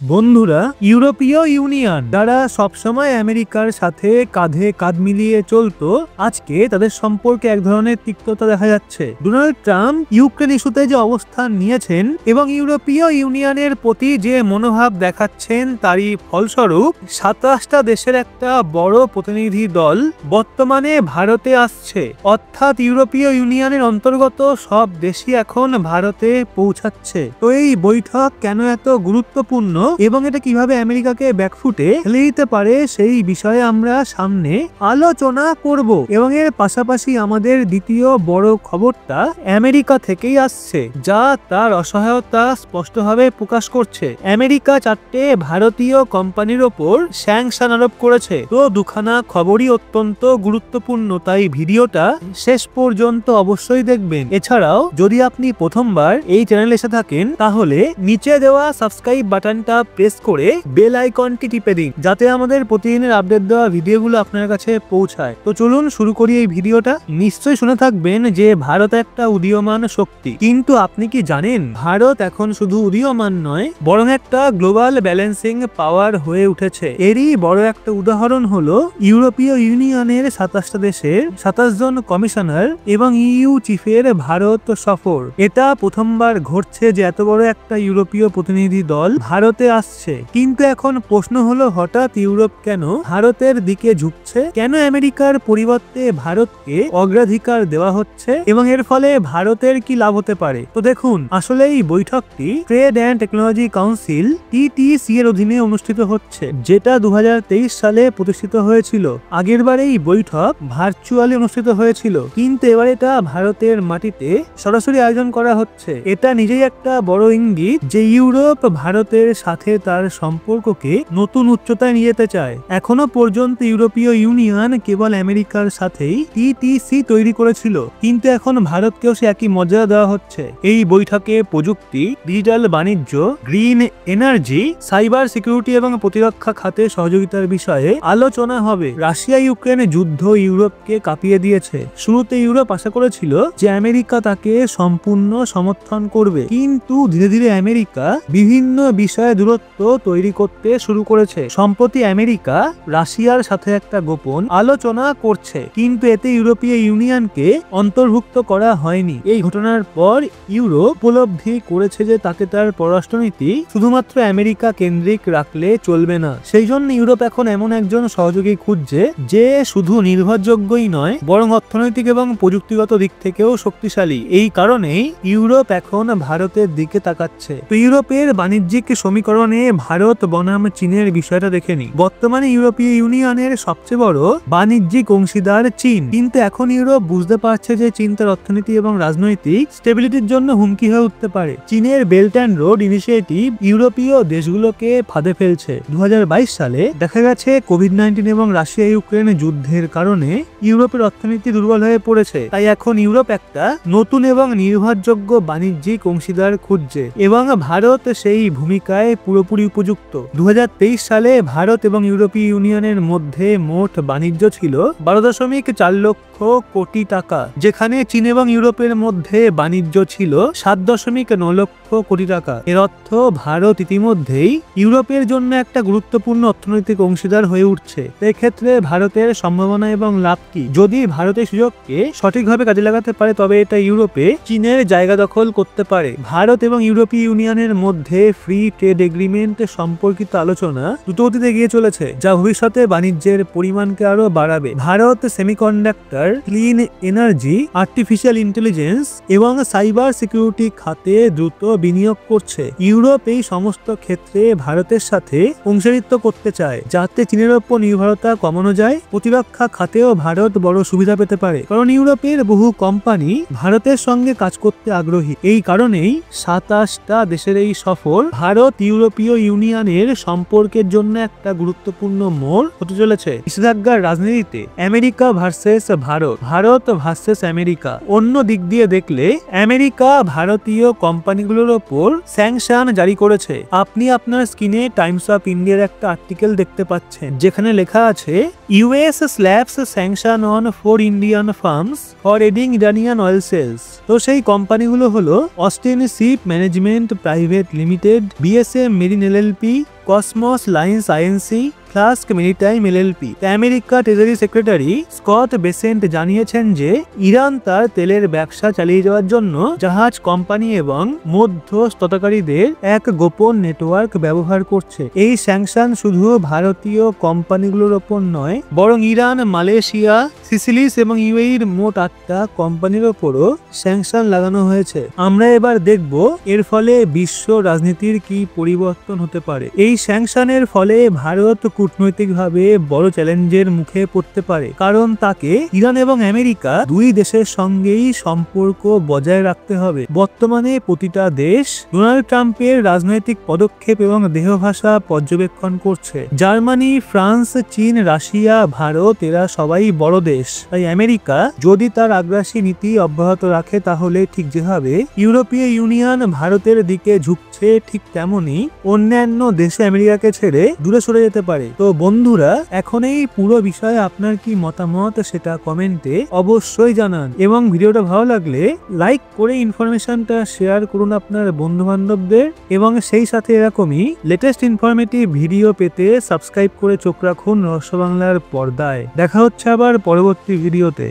বন্ধুরা, ইউরোপীয় ইউনিয়ন যারা সবসময় আমেরিকার সাথে কাঁধে কাঁধ মিলিয়ে চলতো, আজকে তাদের সম্পর্কে এক ধরনের তিক্ততা দেখা যাচ্ছে। ডোনাল্ড ট্রাম্প ইউক্রেন ইস্যুতে যে অবস্থান নিয়েছেন এবং ইউরোপীয় ইউনিয়নের প্রতি যে মনোভাব দেখাচ্ছেন, তারই ফলস্বরূপ 27টা দেশের একটা বড় প্রতিনিধি দল বর্তমানে ভারতে আসছে। অর্থাৎ ইউরোপীয় ইউনিয়নের অন্তর্গত সব দেশই এখন ভারতে পৌঁছাচ্ছে। তো এই বৈঠক কেন এত গুরুত্বপূর্ণ এবং এটা কিভাবে আমেরিকাকে ব্যাকফুটে ফেলে দিতে পারে, সেই বিষয়ে আমরা সামনে আলোচনা করব। এবং এর পাশাপাশি আমাদের দ্বিতীয় বড় খবরটা আমেরিকা থেকেই আসছে, যা তার অসহায়তা স্পষ্টভাবে প্রকাশ করছে। আমেরিকা 4টে ভারতীয় কোম্পানির ওপর স্যাংশন আরোপ করেছে। তো দুখানা খবরই অত্যন্ত গুরুত্বপূর্ণ, তাই ভিডিওটা শেষ পর্যন্ত অবশ্যই দেখবেন। এছাড়াও যদি আপনি প্রথমবার এই চ্যানেলে এসে থাকেন, তাহলে নিচে দেওয়া সাবস্ক্রাইব বাটনটা প্রেস করে বেল আইকনটি টিপে দিন, যাতে আমাদের প্রতিদিনের আপডেট দেওয়া ভিডিওগুলো আপনার কাছে পৌঁছায়। তো চলুন শুরু করি এই ভিডিওটা। নিশ্চয়ই শুনে থাকবেন যে ভারত একটা উদীয়মান শক্তি, কিন্তু আপনি কি জানেন ভারত এখন শুধু উদীয়মান নয়, বরং একটা গ্লোবাল ব্যালেন্সিং পাওয়ার হয়ে উঠেছে। এরই বড় একটা উদাহরণ হলো ইউরোপীয় ইউনিয়নের 27টা দেশের 27 জন কমিশনার এবং ইইউ চিফের ভারত সফর। এটা প্রথমবার ঘটছে যে এত বড় একটা ইউরোপীয় প্রতিনিধি দল ভারতে আসছে। কিন্তু এখন প্রশ্ন হলো, হঠাৎ ইউরোপ কেন ভারতের দিকে ঝুঁকছে? কেন আমেরিকার পরিবর্তে ভারতকে অগ্রাধিকার দেওয়া হচ্ছে এবং এর ফলে ভারতের কি লাভ হতে পারে? তো দেখুন, আসলে এই বৈঠকটি trade and technology council TTC এর অধীনে অনুষ্ঠিত হচ্ছে, যেটা 2023 সালে প্রতিষ্ঠিত হয়েছিল। আগেরবার এই বৈঠক ভার্চুয়ালি অনুষ্ঠিত হয়েছিল, কিন্তু এবার এটা ভারতের মাটিতে সরাসরি আয়োজন করা হচ্ছে। এটা নিজেই একটা বড় ইঙ্গিত যে ইউরোপ ভারতের সাথে তার সম্পর্ককে নতুন উচ্চতায় নিয়ে যেতে চায়। এখনো পর্যন্ত ইউরোপীয় ইউনিয়ন কেবল আমেরিকার সাথেই TTC তৈরি করেছিল, কিন্তু এখন ভারতকেও সে একই মর্যাদা দেওয়া হচ্ছে। এই বৈঠকে প্রযুক্তি, ডিজিটাল বাণিজ্য, গ্রিন এনার্জি, সাইবার সিকিউরিটি এবং প্রতিরক্ষা খাতে সহযোগিতার বিষয়ে আলোচনা হবে। রাশিয়া ইউক্রেন যুদ্ধ ইউরোপকে কাঁপিয়ে দিয়েছে। শুরুতে ইউরোপ আশা করেছিল যে আমেরিকা তাকে সম্পূর্ণ সমর্থন করবে, কিন্তু ধীরে ধীরে আমেরিকা বিভিন্ন বিষয়ে দূরত্ব তৈরি করতে শুরু করেছে। সম্প্রতি আমেরিকা রাশিয়ার সাথে একটা গোপন আলোচনা করছে, কিন্তু এতে ইউরোপীয় ইউনিয়নকে অন্তর্ভুক্ত করা হয়নি। এই ঘটনার পর ইউরোপ উপলব্ধি করেছে যে তাকে তার পররাষ্ট্রনীতি শুধুমাত্র আমেরিকা কেন্দ্রিক রাখলে চলবে না। সেই জন্য ইউরোপ এখন এমন একজন সহযোগী খুঁজছে যে শুধু নির্ভরযোগ্যই নয়, বরং অর্থনৈতিক এবং প্রযুক্তিগত দিক থেকেও শক্তিশালী। এই কারণেই ইউরোপ এখন ভারতের দিকে তাকাচ্ছে। তো ইউরোপের বাণিজ্যিক সমীকরণে ভারত বনাম চীনের বিষয়টা দেখে নি। বর্তমানে ইউরোপীয় ইউনিয়নের সবচেয়ে বড় বাণিজ্যিক অংশীদার চীন, কিন্তু এখন ইউরোপ বুঝতে পারছে যে চীন তার অর্থনীতি এবং রাজনৈতিক স্টেবিলিটির জন্য হুমকি হয়ে উঠতে পারে। চীনের বেল্ট অ্যান্ড রোড ইনিশিয়েটিভ ইউরোপীয় দেশগুলোকে ফাঁদে ফেলছে। 2022 সালে দেখা গেছে কোভিড-19 এবং রাশিয়া ইউক্রেন যুদ্ধের কারণে ইউরোপের অর্থনীতি দুর্বল হয়ে পড়েছে। তাই এখন ইউরোপ একটা নতুন এবং নির্ভরযোগ্য বাণিজ্যিক অংশীদার খুঁজছে এবং ভারত সেই ভূমিকায় পুরোপুরি উপযুক্ত। 2023 সালে ভারত এবং ইউরোপীয় ইউনিয়নের মধ্যে মোট বাণিজ্য ছিল 12.4 লক্ষ কোটি টাকা, যেখানে চীন এবং ইউরোপের মধ্যে বাণিজ্য ছিল 7.9 লক্ষ কোটি টাকা। এর অর্থ ভারত ইতিমধ্যেই ইউরোপের জন্য একটা গুরুত্বপূর্ণ অর্থনৈতিক অংশীদার হয়ে উঠছে। এক্ষেত্রে ভারতের সম্ভাবনা এবং লাভ কি? যদি ভারতের সুযোগকে সঠিকভাবে কাজে লাগাতে পারে, তবে এটা ইউরোপে চীনের জায়গা দখল করতে পারে। ভারত এবং ইউরোপীয় ইউনিয়নের মধ্যে ফ্রি ট্রেড এগ্রিমেন্ট সম্পর্কিত আলোচনা দ্রুতগতিতে এগিয়ে চলেছে, যা ভবিষ্যতে বাণিজ্যের পরিমাণকে আরো বাড়াবে। Bharat semiconductor, clean energy, artificial intelligence এবং সাইবার সিকিউরিটি খাতে দ্রুত বিনিয়োগ করছে। ইউরোপ এই সমস্ত ক্ষেত্রে ভারতের সাথে অংশীদারিত্ব করতে চায়, যাতে চীনের উপর নির্ভরতা কমানো যায়। প্রতিরক্ষা খাতেও ভারত বড় সুবিধা পেতে পারে, কারণ ইউরোপের বহু কোম্পানি ভারতের সঙ্গে কাজ করতে আগ্রহী। এই কারণেই 27টা দেশের এই সফর ভারত ইউরোপীয় ইউনিয়নের সম্পর্কের জন্য একটা গুরুত্বপূর্ণ মোড় হতে চলেছে। নিষেধাজ্ঞার রাজনীতিতে America versus Bharat Bharat versus America. অন্য দিক দিয়ে দেখলে আমেরিকা ভারতীয় কোম্পানিগুলোর ওপর স্যাংশন জারি করেছে। আপনি আপনার স্ক্রিনে টাইমস অফ ইন্ডিয়ার একটা আর্টিকেল দেখতে পাচ্ছেন, যেখানে লেখা আছে US slaps sanction on 4 Indian firms for aiding Iranian oil sales. তো সেই কোম্পানিগুলো হলো Austin ship management private limited, BSM marine LLP, Cosmos lines INC, Flask maritime LLP. America treasury secretary Scott Bessent জানিয়েছেন যে ইরান তার তেলের ব্যবসা চালিয়ে যাওয়ার জন্য জাহাজ কোম্পানি এবং মধ্যস্থতাকারীদের এক গোপন নেটওয়ার্ক ব্যবহার করছে। এই স্যাংশন শুধু ভারতীয় কোম্পানিগুলোর ওপর নয়, বরং ইরান, মালয়েশিয়া, সিসিলিস এবং ইউএইর মোট 8টা কোম্পানির ওপরও স্যাংশন লাগানো হয়েছে। আমরা এবার দেখব এর ফলে বিশ্ব রাজনীতির কি পরিবর্তন হতে পারে। এই স্যাংশনের ফলে ভারত কূটনৈতিকভাবে বড় চ্যালেঞ্জের মুখে পড়তে পারে, কারণ তাকে ইরান এবং আমেরিকা দুই দেশের সঙ্গেই সম্পর্ক বজায় রাখতে হবে। বর্তমানে প্রতিটা দেশ ডোনাল্ড ট্রাম্পের রাজনৈতিক পদক্ষেপ এবং দেহভাষা পর্যবেক্ষণ করছে। জার্মানি, ফ্রান্স, চীন, রাশিয়া, ভারত এরা সবাই বড় দেশ। তাই আমেরিকা যদি তার আগ্রাসী নীতি অব্যাহত রাখে, তাহলে ঠিক যেভাবে ইউরোপীয় ইউনিয়ন ভারতের দিকে ঝুঁকছে, ঠিক তেমনই অন্যান্য দেশে আমেরিকাকে ছেড়ে দূরে সরে যেতে পারে। তো বন্ধুরা, এখন এই পুরো বিষয়ে আপনার কি মতামত সেটা কমেন্টে অবশ্যই জানান, এবং ভিডিওটা ভালো লাগলে লাইক করে ইনফরমেশনটা শেয়ার করুন আপনার বন্ধু বান্ধবদের, এবং সেই সাথে এরকমই লেটেস্ট ইনফরমেটিভ ভিডিও পেতে সাবস্ক্রাইব করে চোখ রাখুন রহস্য বাংলার পর্দায়। দেখা হচ্ছে আবার পরবর্তী ভিডিওতে।